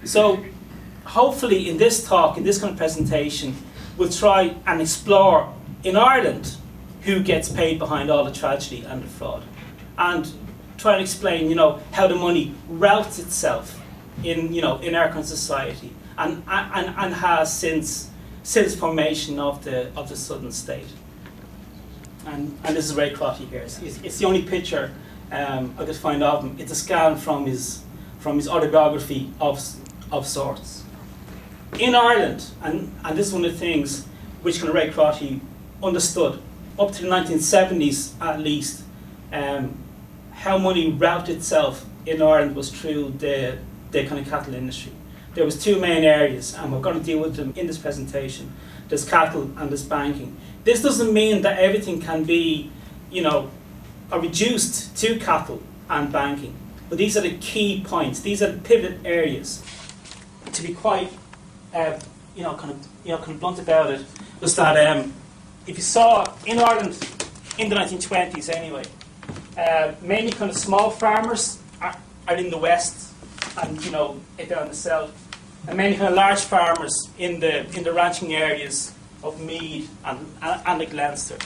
So hopefully in this talk, in this kind of presentation, we'll try and explore in Ireland who gets paid behind all the tragedy and the fraud, and try and explain, how the money routes itself in our kind of society, and has since formation of the Southern state. And this is Ray Crotty here. It's the only picture I could find of him. It's a scan from his autobiography of sorts. In Ireland, and this is one of the things which kind of Ray Crotty understood up to the 1970s at least, how money routed itself in Ireland was through the kind of cattle industry. There was two main areas, and we're going to deal with them in this presentation. There's cattle and there's banking. This doesn't mean that everything can be, reduced to cattle and banking. But these are the key points. These are the pivot areas. To be quite, kind of blunt about it, was that if you saw in Ireland in the 1920s anyway, mainly kind of small farmers are in the west, and down in the south, and many kind of large farmers in the ranching areas of Meath and the Leinster.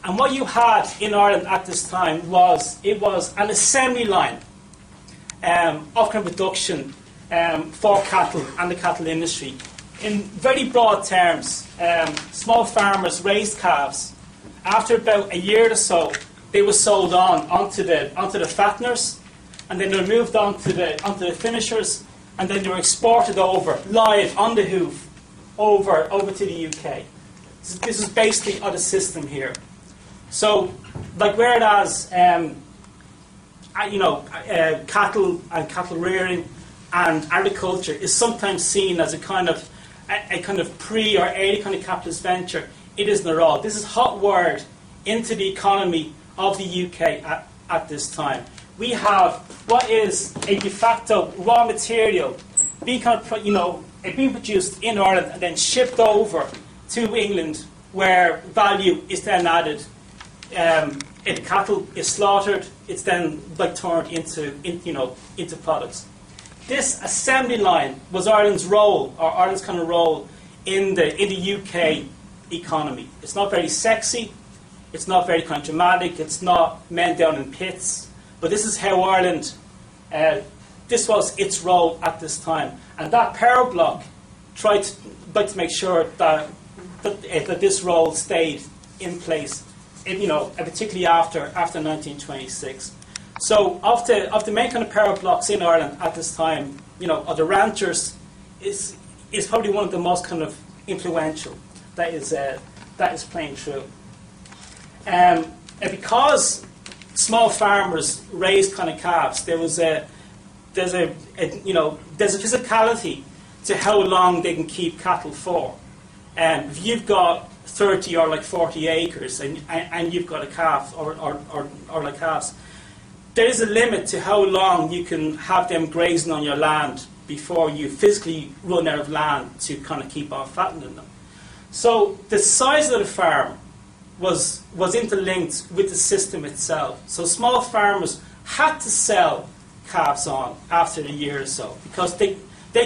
And what you had in Ireland at this time was an assembly line of kind of production for cattle and the cattle industry. In very broad terms, small farmers raised calves. After about a year or so, they were sold onto the fatteners, and then they were moved onto the finishers, and then they were exported over live on the hoof over to the UK. So this is basically the system here. So, like whereas cattle and cattle rearing and agriculture is sometimes seen as a kind of pre or early kind of capitalist venture, it isn't at all. This is hot wired into the economy of the UK at this time. We have what is a de facto raw material being being produced in Ireland and then shipped over to England, where value is then added. If cattle is slaughtered, it's then turned into products. This assembly line was Ireland's role, or Ireland's kind of role in the UK economy. It's not very sexy. It's not very kind of dramatic. It's not men down in pits. But this is how Ireland, this was its role at this time. And that power block tried to make sure that this role stayed in place, particularly after 1926. So of the main kind of power blocks in Ireland at this time, of the ranchers is probably one of the most kind of influential that is playing through. And because small farmers raised kind of calves, there's a physicality to how long they can keep cattle for. If you've got 30 or 40 acres and you've got a calf or calves, there is a limit to how long you can have them grazing on your land before you physically run out of land to kind of keep on fattening them. So the size of the farm was interlinked with the system itself. So small farmers had to sell calves on after a year or so because they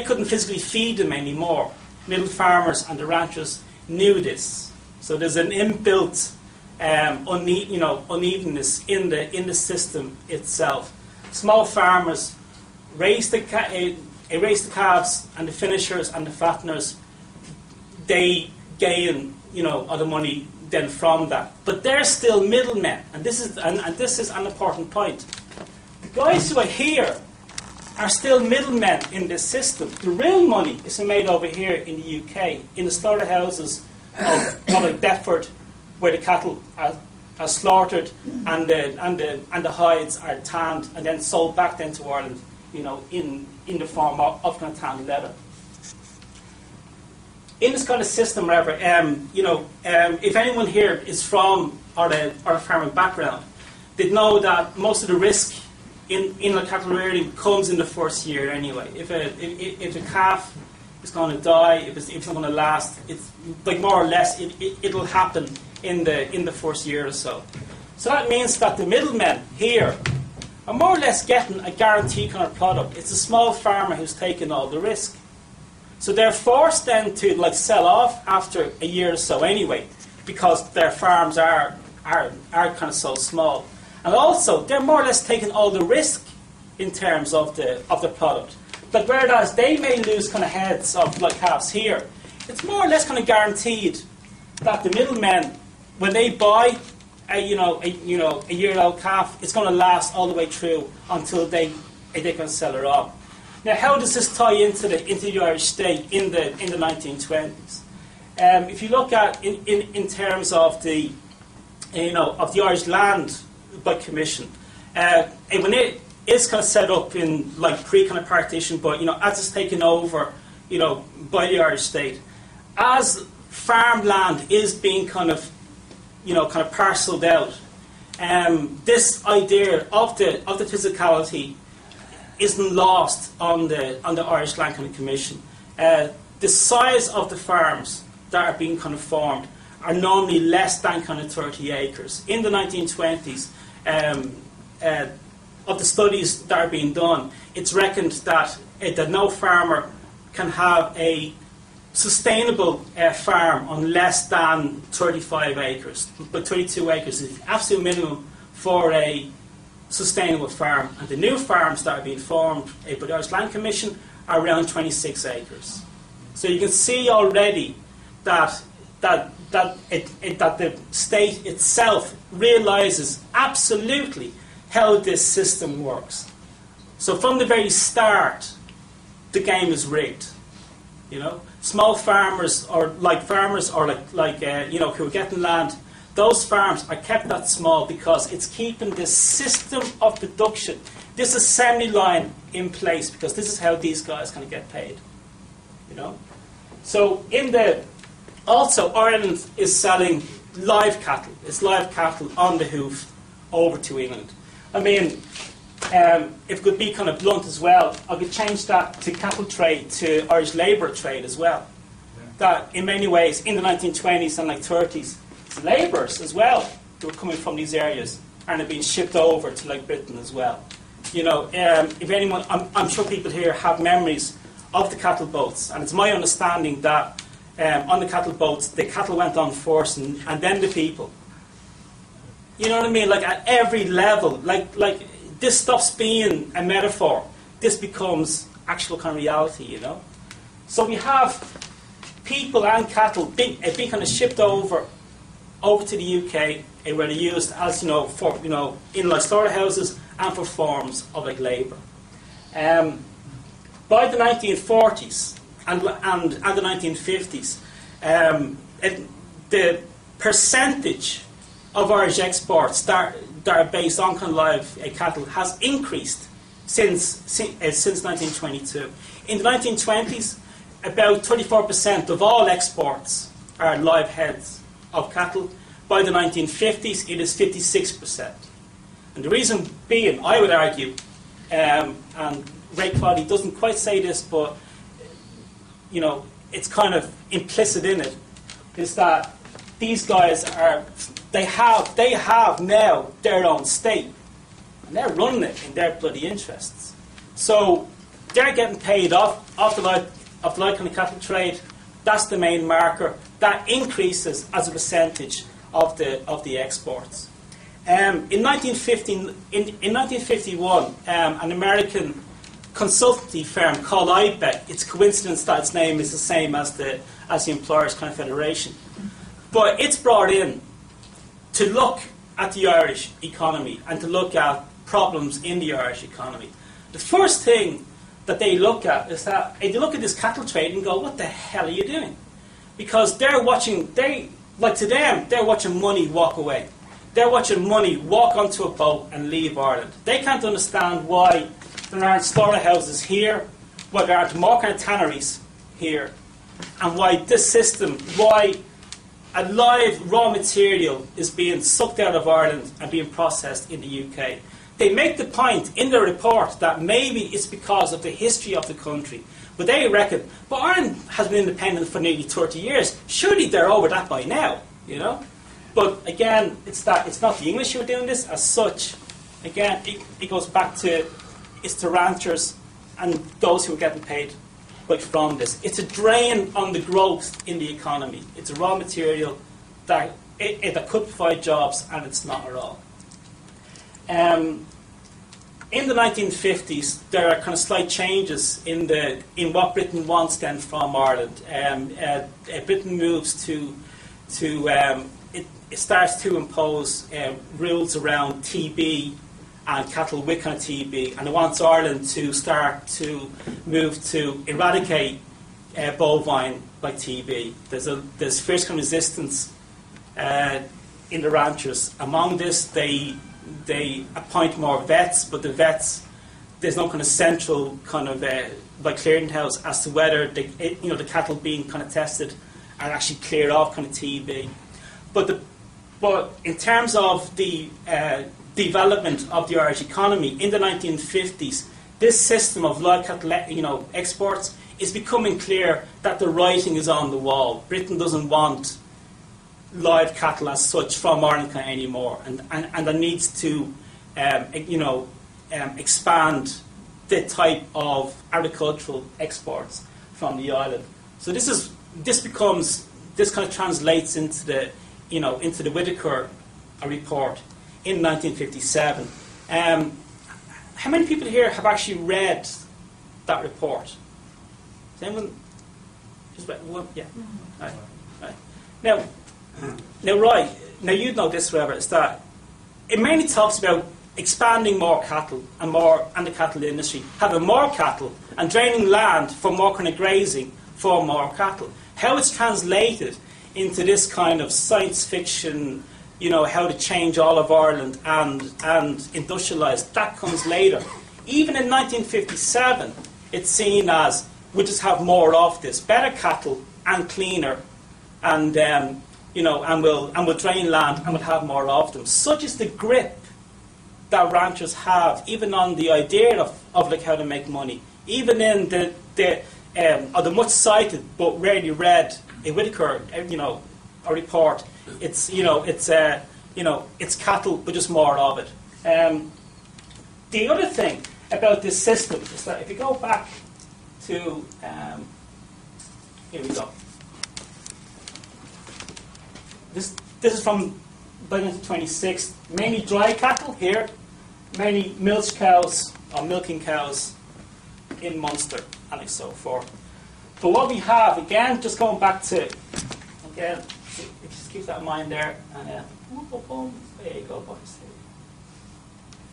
couldn't physically feed them anymore. Middle farmers and the ranchers knew this. So there's an inbuilt unevenness in the system itself. Small farmers raised the calves, and the finishers and the fatteners, they gain all the money then from that. But they're still middlemen, and this is an important point. The guys who are here are still middlemen in this system. The real money is made over here in the UK, in the slaughterhouses of Bedford, where the cattle are slaughtered and the hides are tanned and then sold back then to Ireland, in the form of kind of tanned leather. In this kind of system, however, if anyone here is from or a farming background, they'd know that most of the risk in the cattle rearing comes in the first year anyway. If a calf is going to die, if it's not going to last, it's more or less it'll happen in the first year or so. So that means that the middlemen here are more or less getting a guaranteed kind of product. It's a small farmer who's taking all the risk. So they're forced then to like sell off after a year or so anyway, because their farms are kind of so small. And also, they're more or less taking all the risk in terms of the product. But whereas they may lose kind of heads of like calves here, it's more or less kind of guaranteed that the middlemen, when they buy a year-old calf, it's going to last all the way through until they can sell it on. Now, how does this tie into the Irish state in the 1920s? If you look at in terms of the Irish land by commission, when it is kind of set up in like pre kind of partition, but as it's taken over, by the Irish state, as farmland is being kind of parcelled out, this idea of the physicality isn't lost on the Irish Land kind of Commission. The size of the farms that are being kind of formed are normally less than kind of 30 acres. In the 1920s, of the studies that are being done, it's reckoned that no farmer can have a sustainable farm on less than 35 acres. But 32 acres is the absolute minimum for a sustainable farm. And the new farms that are being formed by the Irish Land Commission are around 26 acres. So you can see already that the state itself realises absolutely how this system works. So from the very start, the game is rigged. Small farmers or who are getting land, those farms are kept that small because it's keeping this system of production, this assembly line in place, because this is how these guys kind of get paid. So also Ireland is selling live cattle. It's live cattle on the hoof over to England. I mean, if it could be kind of blunt as well, I could change that to cattle trade, to Irish labour trade as well. Yeah. That in many ways, in the 1920s and 30s, labourers as well who were coming from these areas and are being shipped over to Britain as well. If anyone, I'm sure people here have memories of the cattle boats, and it's my understanding that on the cattle boats, the cattle went on first and then the people. You know what I mean? Like at every level, like this stops being a metaphor. This becomes actual kind of reality, So we have people and cattle being kind of shipped over to the UK, where they're used as for in slaughterhouses and for forms of labour. By the 1940s and the 1950s, the percentage of Irish exports that are based on kind of live cattle has increased since 1922. In the 1920s, about 24% of all exports are live heads of cattle. By the 1950s, it is 56%. And the reason being, I would argue, and Ray Crotty doesn't quite say this, but it's kind of implicit in it, is that these guys they have now their own state, and they're running it in their bloody interests. So they're getting paid off the live kind of cattle trade. That's the main marker. That increases as a percentage of the exports. In 1951, an American consultancy firm called IBEC. It's a coincidence that its name is the same as the Employers kind of Federation, but it's brought in to look at the Irish economy and to look at problems in the Irish economy. The first thing that they look at is that they look at this cattle trade and go, "What the hell are you doing?" Because they're watching money walk away. They're watching money walk onto a boat and leave Ireland. They can't understand why there aren't slaughterhouses here, why there aren't more kind of tanneries here, and why this system, why a live raw material is being sucked out of Ireland and being processed in the UK. They make the point in the report that maybe it's because of the history of the country. But they reckon, but Ireland has been independent for nearly 30 years. Surely they're over that by now, But again, it's not the English who are doing this as such. again, it goes back to, it's the ranchers and those who are getting paid from this. It's a drain on the growth in the economy. It's a raw material that that could provide jobs, and it's not at all. In the 1950s, there are kind of slight changes in what Britain wants then from Ireland. Britain moves to it starts to impose rules around TB and cattle with kind of TB, and it wants Ireland to start to move to eradicate bovine by TB. There's fierce kind of resistance in the ranchers. Among this, they appoint more vets, but the vets, there's no kind of central kind of like clearinghouse as to whether the cattle being kind of tested and actually clear off kind of TB. But in terms of the development of the Irish economy in the 1950s, this system of live cattle, exports is becoming clear that the writing is on the wall. Britain doesn't want live cattle as such from Ireland anymore, and there needs to, expand the type of agricultural exports from the island. So this kind of translates into the Whitaker report in 1957. How many people here have actually read that report? Has anyone just read one? Yeah. Right. Now, you'd know this, Trevor, is that it mainly talks about expanding more cattle and the cattle industry, having more cattle and draining land for more kind of grazing for more cattle. How it's translated into this kind of science fiction, how to change all of Ireland and industrialise, that comes later. Even in 1957, it's seen as we just have more of this, better cattle and cleaner, and we'll drain land and we'll have more of them. Such is the grip that ranchers have, even on the idea of how to make money. Even in the much cited but rarely read Whitaker, a report. It's it's cattle, but just more of it. The other thing about this system is that if you go back to here we go. This is from by 1926. Mainly dry cattle here, mainly milch cows or milking cows in Munster and so forth. But what we have, again, just going back to, again, just keep that in mind there. And there you go, boys.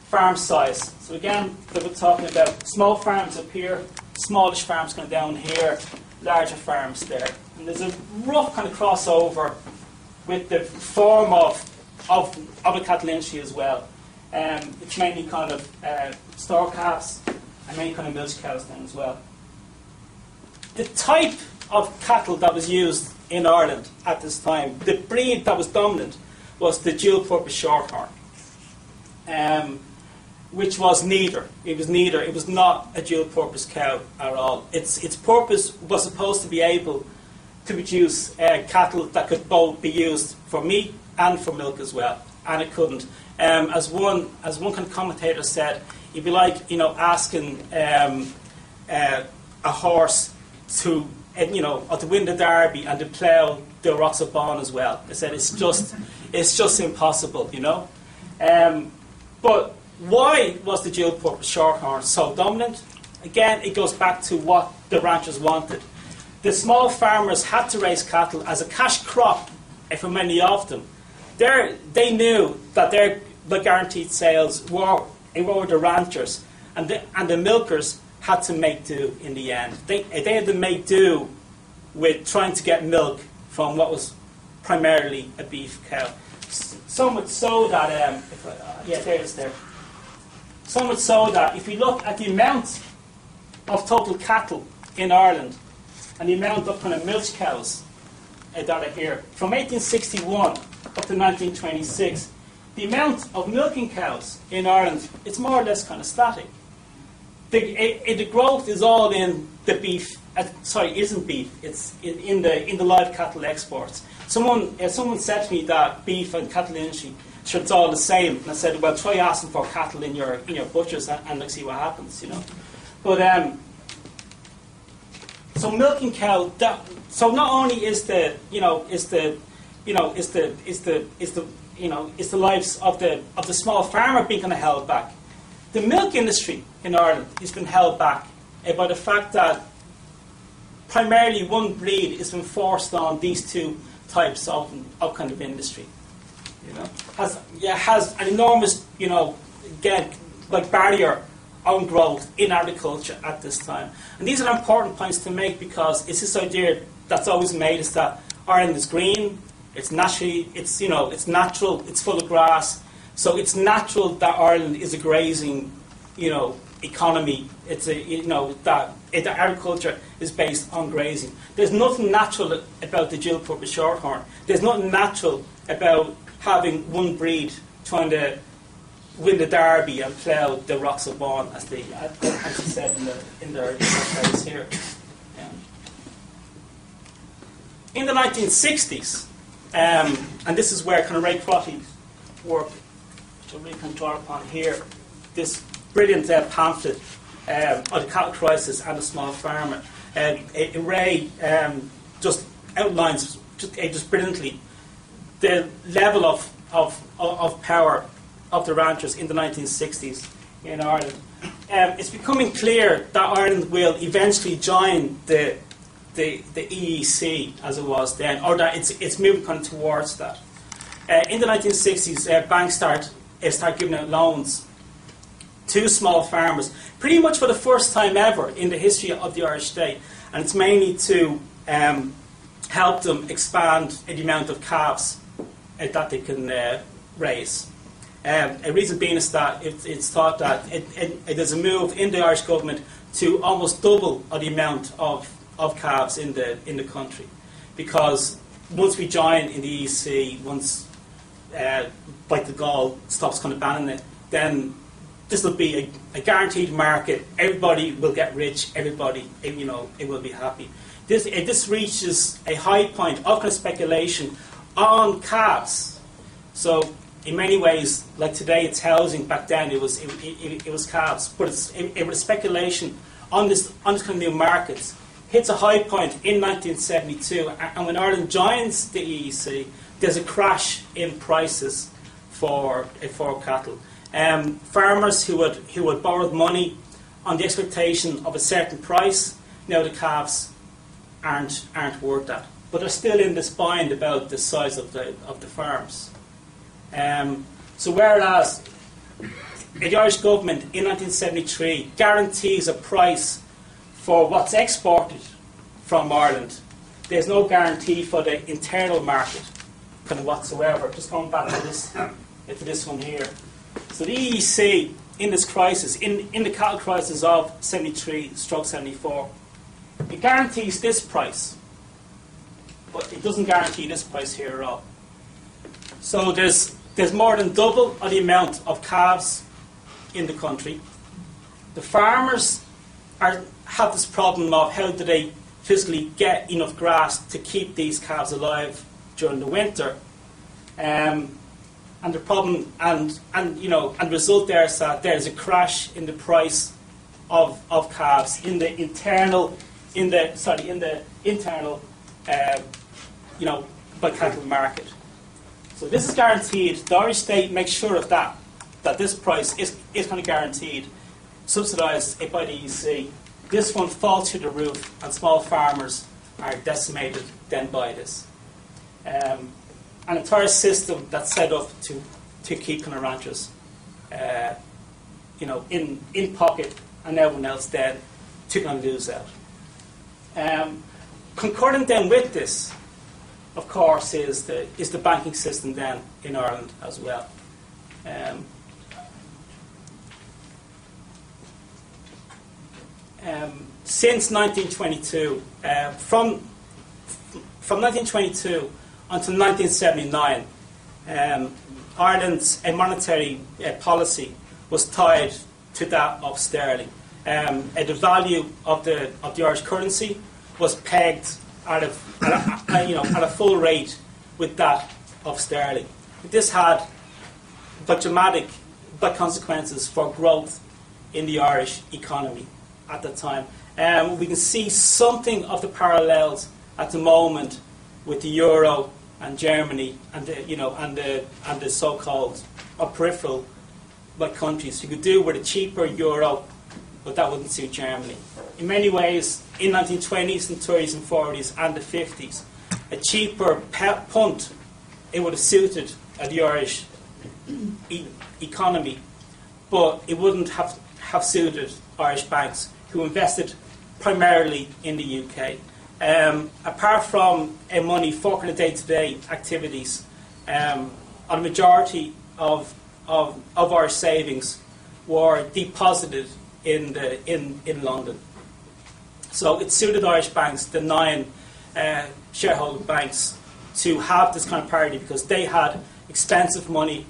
Farm size. So again, we're talking about small farms up here, smallish farms going down here, larger farms there. And there's a rough kind of crossover with the form of the cattle industry as well. It's mainly kind of store calves and mainly kind of milch cows then as well. The type of cattle that was used in Ireland at this time, the breed that was dominant was the dual-purpose shorthorn, which was neither. It was not a dual-purpose cow at all. Its purpose was supposed to be able to produce cattle that could both be used for meat and for milk as well, and it couldn't. As one kind of commentator said, it'd be like asking a horse to win the Derby and to plough the Rocks of Bon as well. They said it's just impossible, But why was the dual-purpose shorthorn so dominant? Again, it goes back to what the ranchers wanted. The small farmers had to raise cattle as a cash crop for many of them. They knew that their guaranteed sales were the ranchers, and the milkers had to make do in the end. They had to make do with trying to get milk from what was primarily a beef cow. So much so that So much so that if we look at the amount of total cattle in Ireland and the amount of kind of milch cows that are here, from 1861 up to 1926, the amount of milking cows in Ireland, it's more or less kind of static. the growth is all in the beef. Sorry, it isn't beef. It's in the live cattle exports. Someone said to me that beef and cattle industry, sure, it's all the same. And I said, well, try asking for cattle in your butchers and let's see what happens, you know. But so milking cow. So not only is the lives of the small farmer being kind of held back, the milk industry in Ireland has been held back by the fact that primarily one breed has been forced on these two types of kind of industry. You know, has an enormous, again, like barrier on growth in agriculture at this time. And these are important points to make because it's this idea that's always made is that Ireland is green, it's naturally, it's natural, it's full of grass. So it's natural that Ireland is a grazing, economy. It's that agriculture is based on grazing. There's nothing natural about the dual purpose shorthorn. There's nothing natural about having one breed trying to win the derby and plough the rocks of Bawn, as they said in their case here. Yeah. In the 1960s, and this is where kind of Ray Crotty's work, which I really can draw upon here, this brilliant pamphlet on the cattle crisis and the small farmer. Ray just outlines just brilliantly the level of power of the ranchers in the 1960s in Ireland. It's becoming clear that Ireland will eventually join the EEC as it was then, or that it's moving kind of towards that. In the 1960s, banks start giving out loans to small farmers, pretty much for the first time ever in the history of the Irish state, and it's mainly to help them expand the amount of calves that they can raise. A reason being is that it's thought that there's a move in the Irish government to almost double the amount of calves in the country, because once we join in the EEC, once like the Gaul stops kind of banning it, then this will be a guaranteed market. Everybody will get rich. Everybody, it will be happy. This reaches a high point of kind of speculation on calves. So in many ways, like today, it's housing. Back then, it was calves. But it was speculation on this kind of new markets. Hits a high point in 1972, and when Ireland joins the EEC, there's a crash in prices for cattle. Farmers who had borrowed money on the expectation of a certain price, now the calves aren't worth that, but they're still in this bind about the size of the farms. So whereas the Irish government in 1973 guarantees a price for what's exported from Ireland, there's no guarantee for the internal market kind of whatsoever. Just going back to this one here. So the EEC in this crisis, in the cattle crisis of 73/74, it guarantees this price, but it doesn't guarantee this price here at all. So there's more than double of the amount of calves in the country. The farmers have this problem of how do they physically get enough grass to keep these calves alive during the winter, and the problem and the result there is that there's a crash in the price of calves in the internal by cattle market. So this is guaranteed. The Irish state makes sure of that this price is kind of guaranteed, subsidised by the EC. This one falls through the roof, and small farmers are decimated then by this. An entire system that's set up to keep kind of ranchers, in pocket, and everyone else then to kind of lose out. Concurrent then with this, of course, is the banking system then in Ireland as well. Since 1922, from 1922 until 1979, Ireland's monetary policy was tied to that of sterling. The value of the Irish currency was pegged at a full rate with that of sterling. This had dramatic consequences for growth in the Irish economy at the time. We can see something of the parallels at the moment with the euro and Germany and the so-called peripheral countries. You could do with a cheaper euro, but that wouldn't suit Germany. In many ways, in the 1920s and 30s and 40s and the 50s, a cheaper punt, it would have suited the Irish economy, but it wouldn't have suited Irish banks who invested primarily in the UK. Apart from money for kind of day-to-day activities, a majority of our savings were deposited in London. So it suited Irish banks, the 9 shareholder banks, to have this kind of parity because they had expensive money,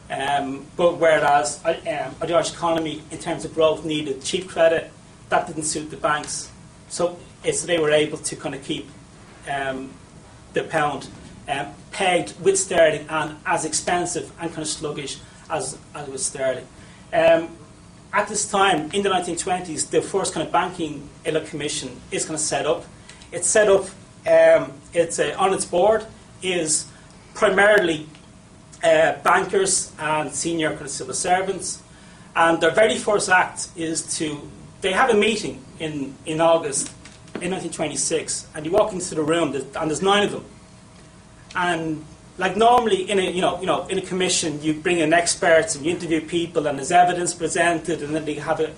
but whereas the Irish economy, in terms of growth, needed cheap credit, that didn't suit the banks. So they were able to kind of keep the pound pegged with sterling and as expensive and kind of sluggish as with sterling. At this time, in the 1920s, the first kind of banking commission is kind of set up. It's set up, on its board is primarily bankers and senior kind of civil servants. And their very first act is they have a meeting in August in 1926, and you walk into the room, and there's 9 of them. And like normally in a commission, you bring in experts and you interview people, and there's evidence presented, and then they have a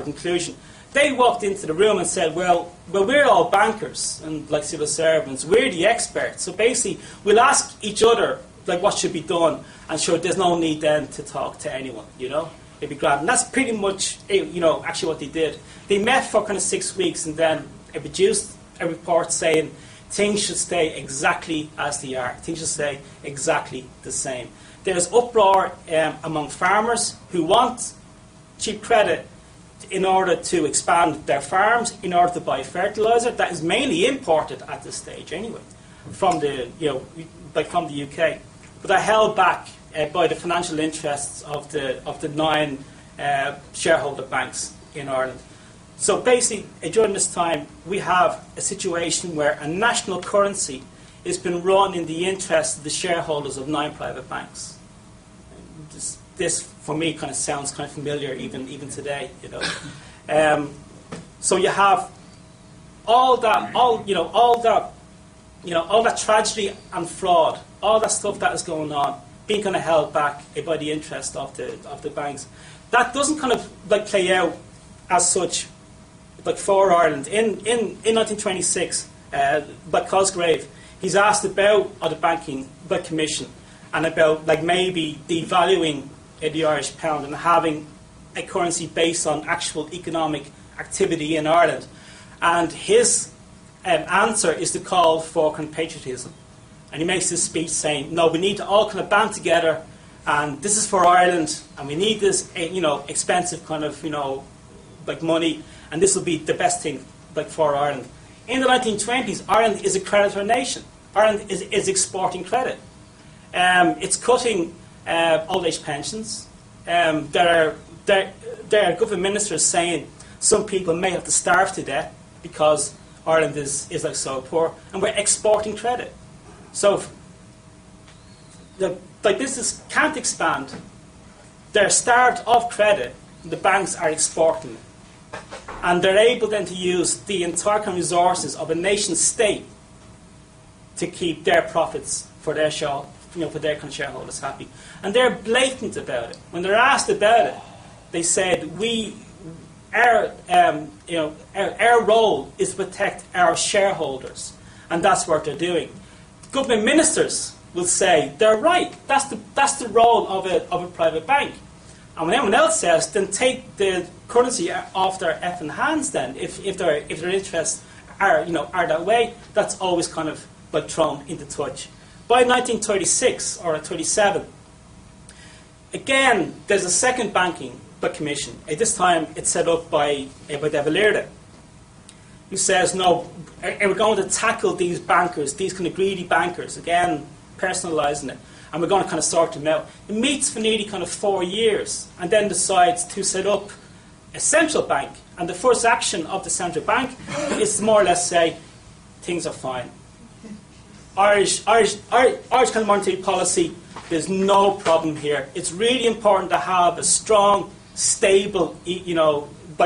conclusion. They walked into the room and said, well, we're all bankers and like civil servants. We're the experts. So basically, we'll ask each other like what should be done, and sure, there's no need then to talk to anyone. It'd be grand. And that's pretty much actually what they did. They met for kind of 6 weeks, and then it produced a report saying things should stay exactly as they are. Things should stay exactly the same. There's uproar among farmers who want cheap credit in order to expand their farms, in order to buy fertilizer that is mainly imported at this stage anyway, from the from the UK. But they're held back by the financial interests of the 9 shareholder banks in Ireland. So basically, during this time, we have a situation where a national currency has been run in the interest of the shareholders of 9 private banks. This for me, kind of sounds kind of familiar even today. So you have all that tragedy and fraud, all that stuff that is going on, being kind of held back by the interest of the banks. That doesn't kind of play out as such for Ireland. In 1926, by Cosgrave, he's asked about the banking commission and about maybe devaluing the Irish pound and having a currency based on actual economic activity in Ireland. And his answer is to call for kind of patriotism. And he makes this speech saying, no, we need to all kind of band together, and this is for Ireland, and we need this expensive kind of money, and this will be the best thing for Ireland. In the 1920s, Ireland is a creditor nation. Ireland is exporting credit. It's cutting old age pensions. There are government ministers saying some people may have to starve to death because Ireland is so poor, and we're exporting credit. So the business can't expand. They're starved of credit. The banks are exporting it. And they're able then to use the entire kind of resources of a nation state to keep their profits for their for their kind of shareholders happy. And they're blatant about it. When they're asked about it, they said, our role is to protect our shareholders, and that's what they're doing. Government ministers will say they're right. That's the role of a private bank. And when anyone else says, then take the currency off their effing hands. Then, if their interests are that way, that's always kind of thrown into touch. By 1936 or 37, again, there's a second banking commission. At this time, it's set up by De Valera, who says, no, we're going to tackle these bankers, these kind of greedy bankers, again, personalising it, and we're going to kind of sort them out. It meets for nearly kind of 4 years, and then decides to set up a central bank. And the first action of the central bank is to more or less say, things are fine. Irish kind of monetary policy, there's no problem here. It's really important to have a strong, stable,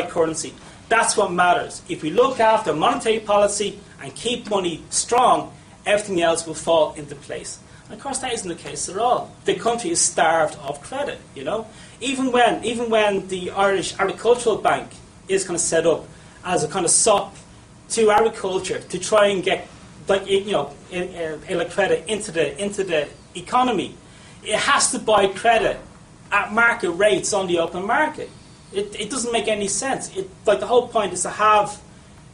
currency. That's what matters. If we look after monetary policy and keep money strong, everything else will fall into place. And of course, that isn't the case at all. The country is starved of credit. Even when the Irish Agricultural Bank is kind of set up as a kind of sop to agriculture to try and get credit into the economy, it has to buy credit at market rates on the open market. It doesn't make any sense. The whole point is to have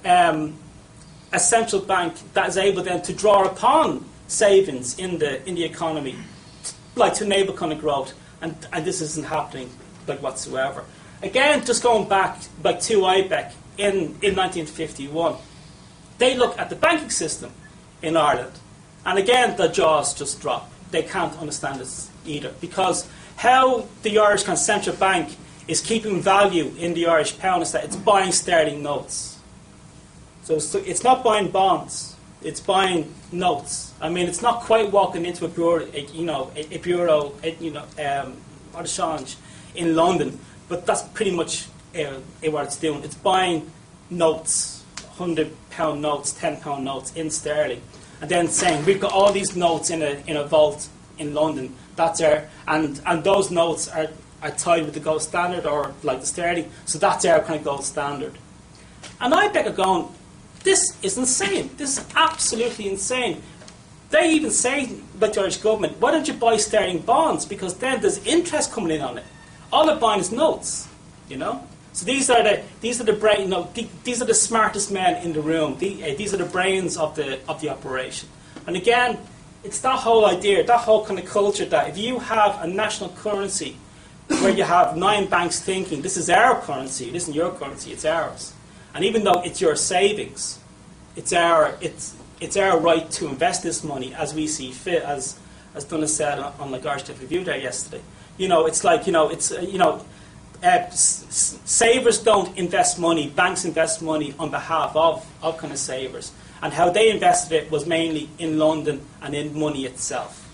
a central bank that is able then to draw upon savings in the economy, to enable kind of growth, and this isn't happening whatsoever. Again, just going back to IBEC in 1951, they look at the banking system in Ireland, and again the jaws just drop. They can't understand this either, because how the Irish kind of central bank is keeping value in the Irish pound is that it's buying sterling notes. So it's not buying bonds, it's buying notes. I mean, it's not quite walking into a bureau, or change in London, but that's pretty much what it's doing. It's buying notes, £100 notes, £10 notes in sterling, and then saying we've got all these notes in a vault in London. That's and those notes are tied with the gold standard or the sterling, so that's our kind of gold standard. And IBEC are going, this is insane. This is absolutely insane. They even say, the Irish government, why don't you buy sterling bonds? Because then there's interest coming in on it. All they're buying is notes, So these are the brain, these are the smartest men in the room. These are the brains of the operation. And again, it's that whole idea, that whole kind of culture that if you have a national currency where you have 9 banks thinking, this is our currency, it isn't your currency, it's ours. And even though it's your savings, it's our right to invest this money as we see fit, as Donna said on the Irish Tech Review there yesterday. Savers don't invest money, banks invest money on behalf of kind of savers. And how they invested it was mainly in London and in money itself.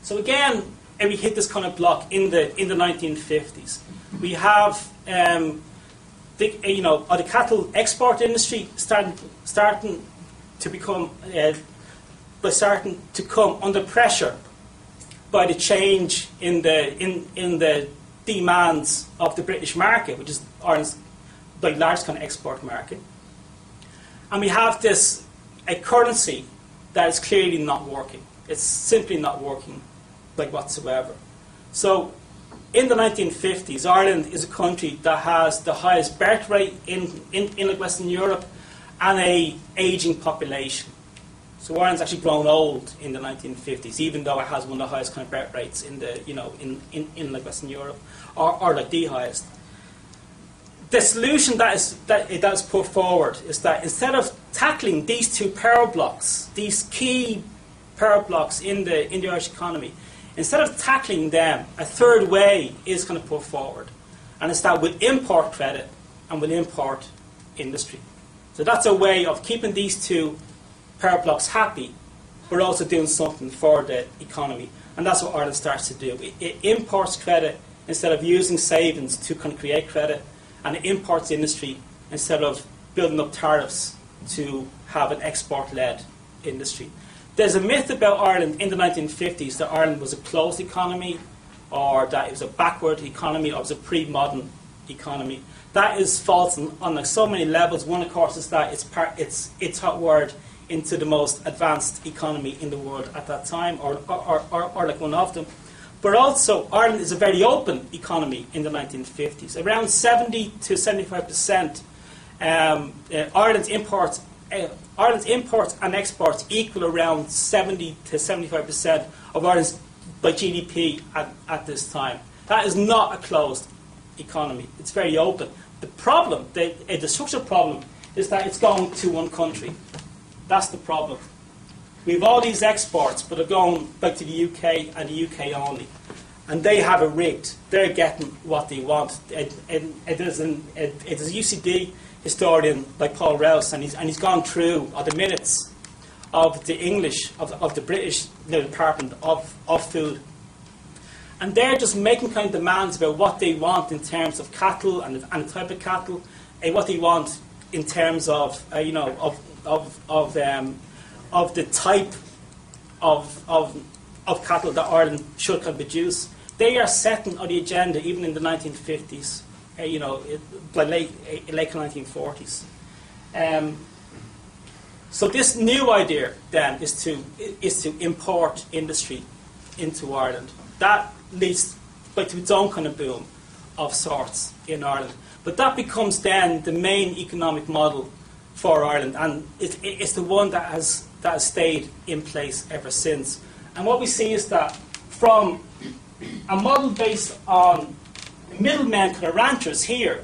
So again, we hit this kind of block in the 1950s. We have the cattle export industry starting to become starting to come under pressure by the change in the demands of the British market, which is Ireland's largest kind of export market. And we have a currency that is clearly not working. It's simply not working whatsoever. So in the 1950s, Ireland is a country that has the highest birth rate in Western Europe and a aging population. So Ireland's actually grown old in the 1950s, even though it has one of the highest kind of birth rates in Western Europe, or the highest. The solution that is put forward is that instead of tackling these two power blocks, these key power blocks in the Irish economy, instead of tackling them, a third way is kind of put forward, and it's that we'll import credit and we'll import industry. So that's a way of keeping these two power blocks happy, but also doing something for the economy, and that's what Ireland starts to do. It imports credit instead of using savings to kind of create credit, and it imports industry instead of building up tariffs to have an export-led industry. There's a myth about Ireland in the 1950s that Ireland was a closed economy, or that it was a backward economy, or it was a pre-modern economy. That is false on so many levels. One, of course, is that it's hotwired into the most advanced economy in the world at that time, or one of them. But also, Ireland is a very open economy in the 1950s. Around 70 to 75%, Ireland's imports and exports equal around 70 to 75% of Ireland's GDP at this time. That is not a closed economy. It's very open. The problem, the structural problem, is that it's going to one country. That's the problem. We have all these exports, but they're going back to the UK and the UK only. And they have it rigged. They're getting what they want. There's a UCD historian like Paul Rouse, and he's gone through the minutes of the English, of the British Department of Food. And they're just making kind of demands about what they want in terms of cattle and the type of cattle, and what they want in terms of the type of cattle that Ireland should kind of produce. They are setting on the agenda even in the 1950s, by late 1940s. So this new idea then is to import industry into Ireland. That leads to its own kind of boom of sorts in Ireland. But that becomes then the main economic model for Ireland, and it's the one that has stayed in place ever since. And what we see is that from a model based on middlemen, kind of ranchers here,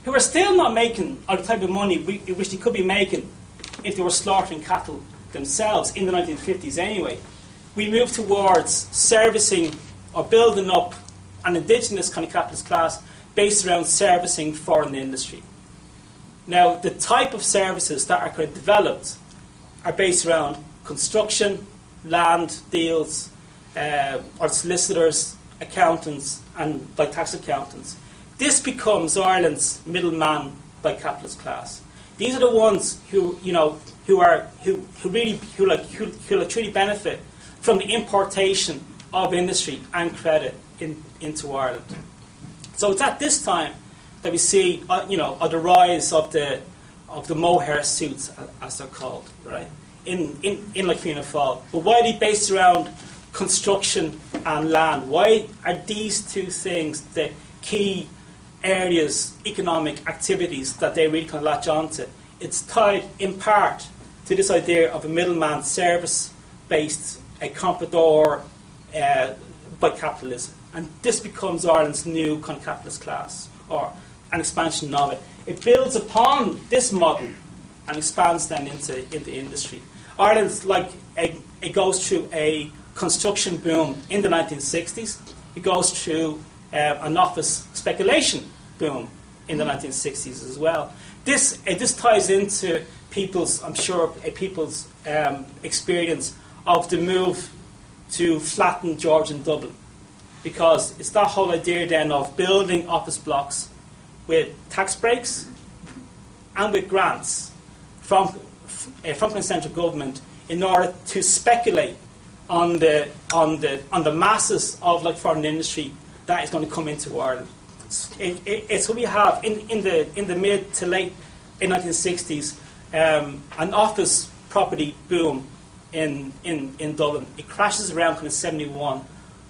who are still not making the type of money which they could be making if they were slaughtering cattle themselves in the 1950s anyway, we move towards servicing or building up an indigenous kind of capitalist class based around servicing foreign industry. Now, the type of services that are kind of developed are based around construction, land deals, or solicitors, accountants, and by tax accountants. This becomes Ireland's middleman by capitalist class. These are the ones who truly benefit from the importation of industry and credit into Ireland. So it's at this time that we see, the rise of the mohair suits, as they're called, right, in Fianna Fáil. But why are they based around construction and land? Why are these two things the key areas, economic activities that they really kind of latch onto? It's tied in part to this idea of a middleman service-based, a comprador by capitalism. And this becomes Ireland's new kind of capitalist class, or an expansion of it. It builds upon this model and expands then into industry. Ireland's it goes through a construction boom in the 1960s. It goes through an office speculation boom in the 1960s as well. This ties into people's experience of the move to flatten Georgian Dublin, because it's that whole idea then of building office blocks with tax breaks and with grants from the central government in order to speculate on the masses of foreign industry that is going to come into Ireland. It's what we have in the mid to late 1960s, an office property boom in Dublin. It crashes around kind of 71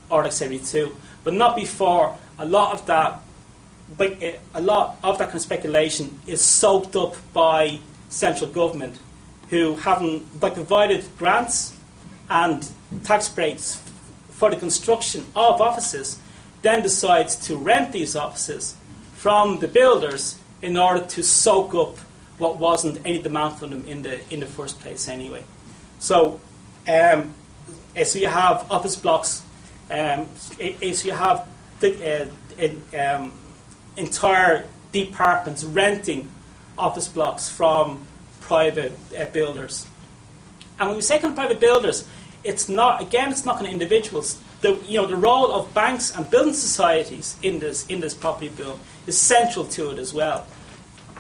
or 72, but not before a lot of that kind of speculation is soaked up by central government, who having provided grants and tax breaks for the construction of offices, then decides to rent these offices from the builders in order to soak up what wasn't any demand for them in the first place anyway. So you have office blocks. So you have entire departments renting office blocks from private builders. And when we say kind of private builders, it's not kind of individuals. The role of banks and building societies in this property boom is central to it as well.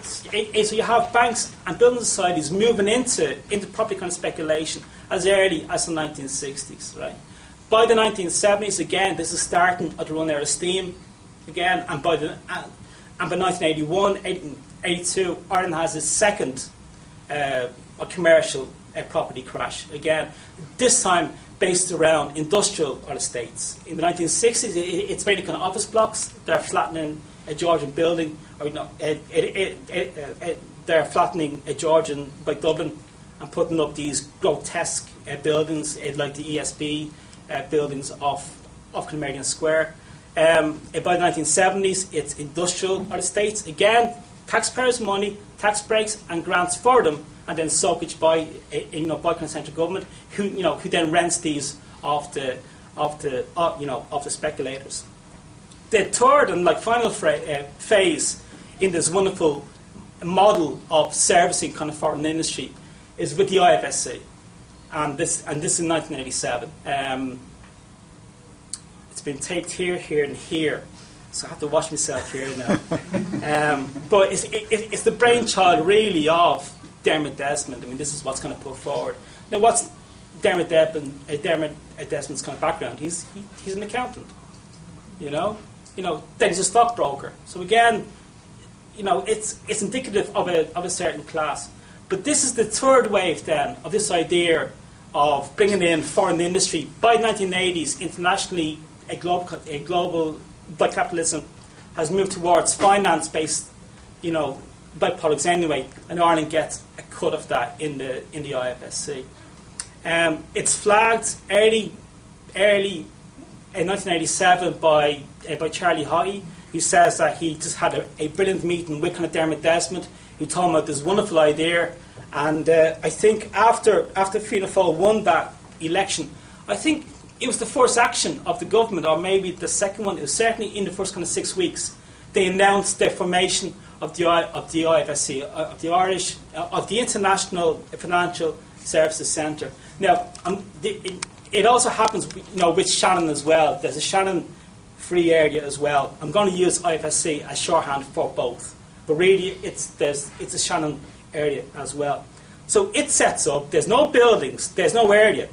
So you have banks and building societies moving into property kind of speculation as early as the 1960s, right? By the 1970s, again, this is starting to run out of steam again, and by 1981, 82, Ireland has its second commercial property crash again. This time based around industrial estates. In the 1960s, it's mainly kind of office blocks. They're flattening a Georgian building, or they're flattening a Georgian by Dublin and putting up these grotesque buildings like the ESB buildings off Canadian Square. By the 1970s, it's industrial estates. Again, taxpayers' money, tax breaks and grants for them, and then soakage by by central government, who then rents these off the speculators. The third and final phase in this wonderful model of servicing kind of foreign industry is with the IFSC, and this in 1987. It's been taped here, here, and here, so I have to watch myself here now. But it's the brainchild really of Dermot Desmond. I mean, this is what's kind of put forward. Now, what's Dermot Desmond's kind of background? He's an accountant. Then he's a stockbroker. So again, it's indicative of a certain class. But this is the third wave then of this idea of bringing in foreign industry. By the 1980s, internationally, a global by capitalism has moved towards finance-based, byproducts anyway, and Ireland gets a cut of that in the IFSC. It's flagged early in 1987 by Charlie Haughey, who says that he just had a brilliant meeting with kind of Dermot Desmond, who told him about this wonderful idea. And I think after Fianna Fáil won that election, I think it was the first action of the government, or maybe the second one. It was certainly in the first kind of 6 weeks. They announced the formation of the IFSC, of the International Financial Services Centre. Now, it also happens, with Shannon as well. There's a Shannon free area as well. I'm going to use IFSC as shorthand for both, but really it's a Shannon area as well. So it sets up. There's no buildings. There's no area.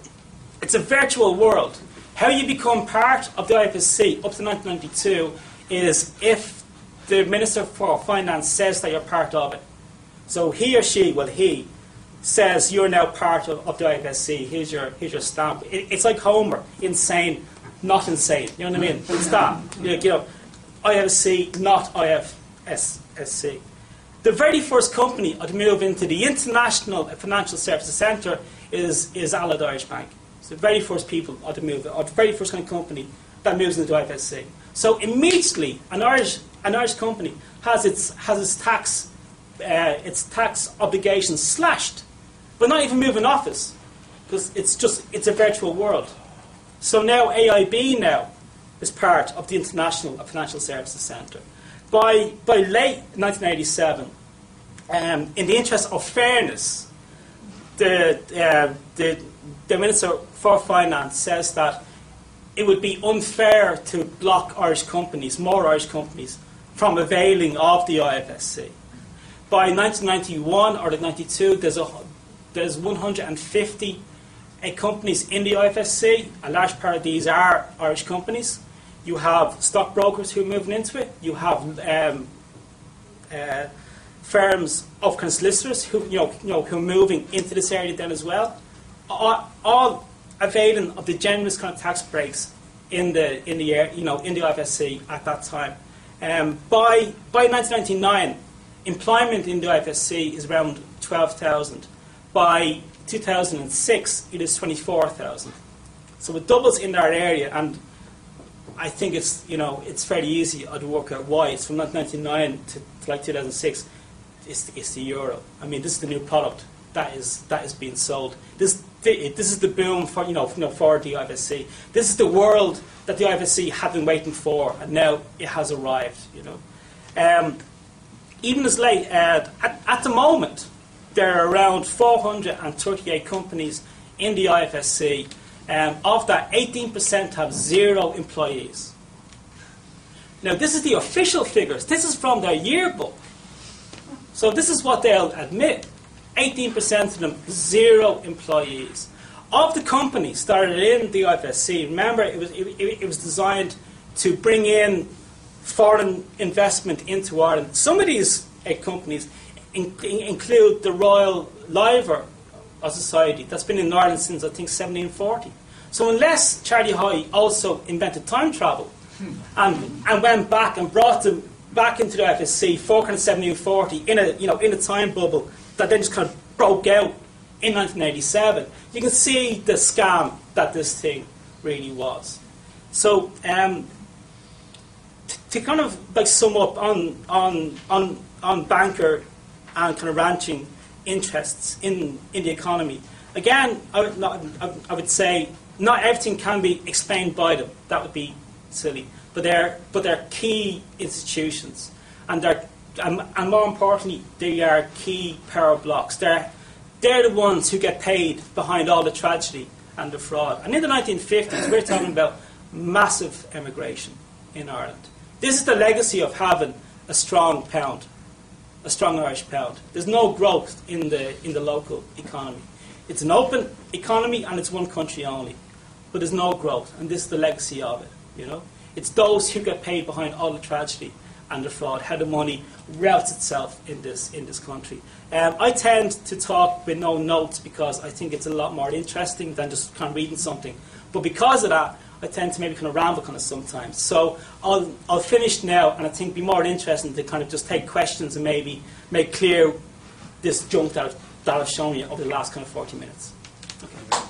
It's a virtual world. How you become part of the IFSC up to 1992 is if the Minister for Finance says that you're part of it. So he or she, he says you're now part of the IFSC. Here's your stamp. It's like Homer, insane, not insane. You know what I mean? It's that. IFSC, not IFSC. The very first company to move into the International Financial Services Centre is Allied Irish Bank. It's the very first people to move, or the very first kind of company that moves into IFSC. So immediately, an Irish company has its tax obligations slashed, but not even moving office, because it's a virtual world. So now AIB is part of the International Financial Services Centre. By late 1987, in the interest of fairness, the Minister for Finance says that it would be unfair to block more Irish companies, from availing of the IFSC. By 1991 or 92, there's 150 companies in the IFSC. A large part of these are Irish companies. You have stockbrokers who are moving into it. You have firms of kind of solicitors who are moving into this area then as well. All availing of the generous kind of tax breaks in the IFSC at that time. By 1999, employment in the IFSC is around 12,000. By 2006, it is 24,000. So it doubles in that area, and I think it's fairly easy to work out why. It's from 1999 to 2006. It's the euro. I mean, this is the new product that is being sold. This is the boom for for the IFSC. This is the world that the IFSC had been waiting for, and now it has arrived. Even as late at the moment, there are around 438 companies in the IFSC. Of that, 18% have 0 employees. Now, this is the official figures. This is from their yearbook. So this is what they'll admit. 18% of them, 0 employees. Of the companies that are in the IFSC, remember, it was designed to bring in foreign investment into Ireland. Some of these companies include the Royal Liver Society that's been in Ireland since, I think, 1740. So unless Charlie Haughey also invented time travel and went back and brought them back into the IFSC for kind of 1740 in a time bubble that then just kind of broke out in 1987, you can see the scam that this thing really was. So to kind of like sum up on banker and kind of ranching interests in the economy. Again, I would say not everything can be explained by them. That would be silly. But they're key institutions, and more importantly, they are key power blocks. They're the ones who get paid behind all the tragedy and the fraud. And in the 1950s, we're talking about massive emigration in Ireland. This is the legacy of having a strong pound, a strong Irish pound. There's no growth in the local economy. It's an open economy and it's one country only, but there's no growth, and this is the legacy of it. You know, it's those who get paid behind all the tragedy and the fraud, how the money routes itself in this country. I tend to talk with no notes because I think it's a lot more interesting than just kind of reading something. But because of that, I tend to maybe kind of ramble kind of sometimes. So I'll finish now, and I think it'd be more interesting to kind of just take questions and maybe make clear this junk that I've shown you over the last kind of 40 minutes. Okay.